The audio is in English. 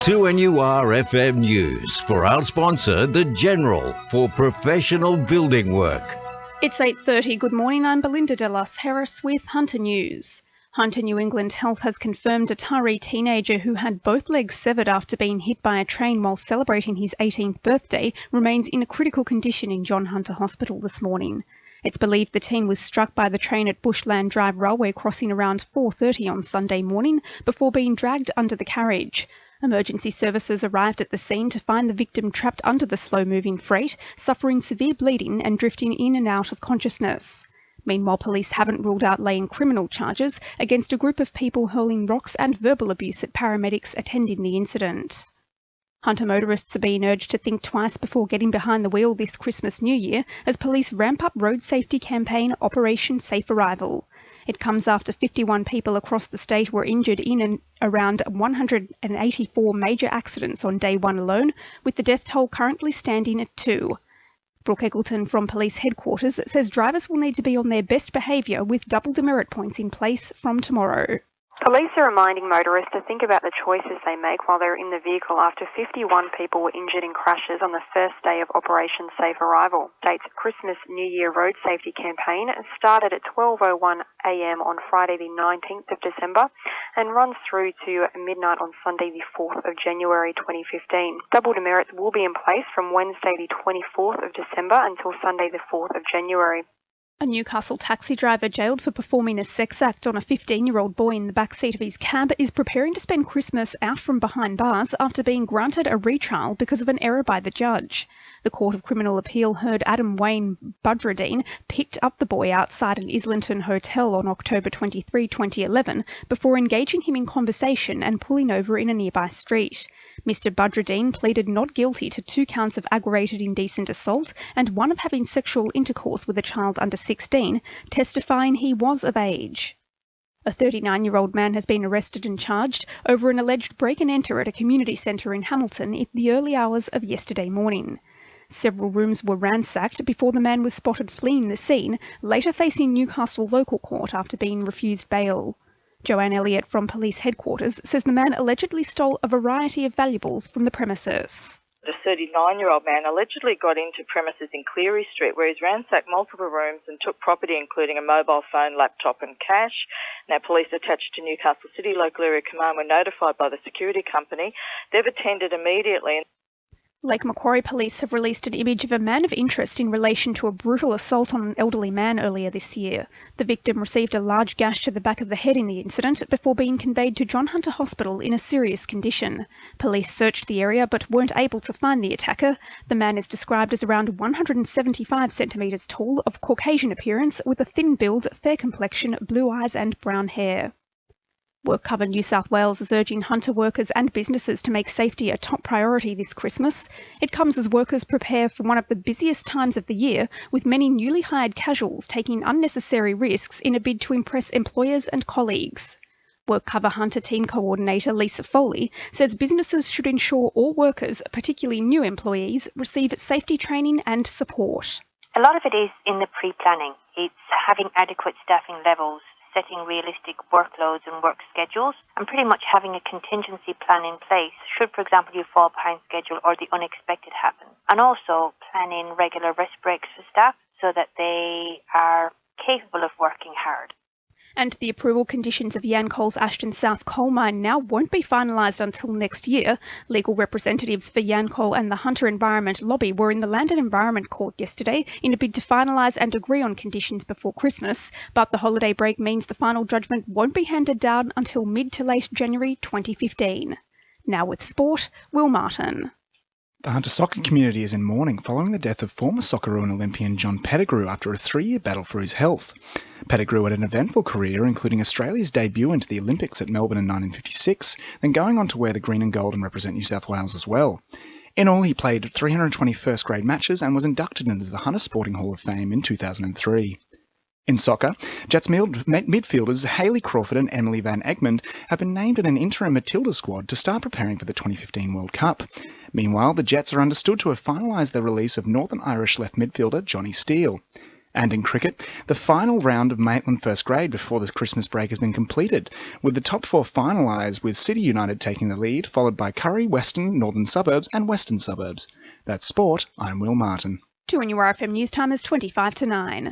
2NUR FM News for our sponsor, The General, for professional building work. It's 8:30. Good morning. I'm Belinda De Lasheras with Hunter News. Hunter New England Health has confirmed a Taree teenager who had both legs severed after being hit by a train while celebrating his 18th birthday remains in a critical condition in John Hunter Hospital this morning. It's believed the teen was struck by the train at Bushland Drive railway crossing around 4:30 on Sunday morning before being dragged under the carriage. Emergency services arrived at the scene to find the victim trapped under the slow-moving freight, suffering severe bleeding and drifting in and out of consciousness. Meanwhile, police haven't ruled out laying criminal charges against a group of people hurling rocks and verbal abuse at paramedics attending the incident. Hunter motorists are being urged to think twice before getting behind the wheel this Christmas-New Year as police ramp up road safety campaign Operation Safe Arrival. It comes after 51 people across the state were injured in and around 184 major accidents on day one alone, with the death toll currently standing at 2. Brooke Eggleton from Police Headquarters says drivers will need to be on their best behaviour with double demerit points in place from tomorrow. Police are reminding motorists to think about the choices they make while they're in the vehicle after 51 people were injured in crashes on the first day of Operation Safe Arrival. State's Christmas New Year road safety campaign started at 12:01 a.m. on Friday the 19th of December and runs through to midnight on Sunday the 4th of January 2015. Double demerits will be in place from Wednesday the 24th of December until Sunday the 4th of January. A Newcastle taxi driver jailed for performing a sex act on a 15-year-old boy in the backseat of his cab is preparing to spend Christmas out from behind bars after being granted a retrial because of an error by the judge. The Court of Criminal Appeal heard Adam Wayne Budradine picked up the boy outside an Islington hotel on October 23, 2011, before engaging him in conversation and pulling over in a nearby street. Mr. Budradine pleaded not guilty to 2 counts of aggravated indecent assault and 1 of having sexual intercourse with a child under 16, testifying he was of age. A 39-year-old man has been arrested and charged over an alleged break-and-enter at a community centre in Hamilton in the early hours of yesterday morning. Several rooms were ransacked before the man was spotted fleeing the scene, later facing Newcastle local court after being refused bail. Joanne Elliott from Police Headquarters says the man allegedly stole a variety of valuables from the premises. The 39-year-old man allegedly got into premises in Cleary Street where he's ransacked multiple rooms and took property including a mobile phone, laptop and cash. Now, police attached to Newcastle City Local Area Command were notified by the security company. They've attended immediately. Lake Macquarie Police have released an image of a man of interest in relation to a brutal assault on an elderly man earlier this year. The victim received a large gash to the back of the head in the incident before being conveyed to John Hunter Hospital in a serious condition. Police searched the area but weren't able to find the attacker. The man is described as around 175 centimetres tall, of Caucasian appearance, with a thin build, fair complexion, blue eyes and brown hair. WorkCover New South Wales is urging Hunter workers and businesses to make safety a top priority this Christmas. It comes as workers prepare for one of the busiest times of the year, with many newly hired casuals taking unnecessary risks in a bid to impress employers and colleagues. WorkCover Hunter Team Coordinator Lisa Foley says businesses should ensure all workers, particularly new employees, receive safety training and support. A lot of it is in the pre-planning. It's having adequate staffing levels, setting realistic workloads and work schedules, and pretty much having a contingency plan in place should, for example, you fall behind schedule or the unexpected happens. And also planning regular rest breaks for staff so that they are capable of working hard. And the approval conditions of Yancoal's Ashton South coal mine now won't be finalised until next year. Legal representatives for Yancoal and the Hunter Environment Lobby were in the Land and Environment Court yesterday in a bid to finalise and agree on conditions before Christmas, but the holiday break means the final judgment won't be handed down until mid to late January 2015. Now with sport, Will Martin. The Hunter soccer community is in mourning following the death of former Socceroo and Olympian John Pettigrew after a 3-year battle for his health. Pettigrew had an eventful career, including Australia's debut into the Olympics at Melbourne in 1956, then going on to wear the green and gold and represent New South Wales as well. In all, he played 320 first-grade matches and was inducted into the Hunter Sporting Hall of Fame in 2003. In soccer, Jets midfielders Hayley Crawford and Emily Van Egmond have been named in an interim Matilda squad to start preparing for the 2015 World Cup. Meanwhile, the Jets are understood to have finalised the release of Northern Irish left midfielder Johnny Steele. And in cricket, the final round of Maitland first grade before the Christmas break has been completed, with the top 4 finalised with City United taking the lead, followed by Curry, Western, Northern Suburbs and Western Suburbs. That's sport. I'm Will Martin. 2NURFM News Time is 25 to 9.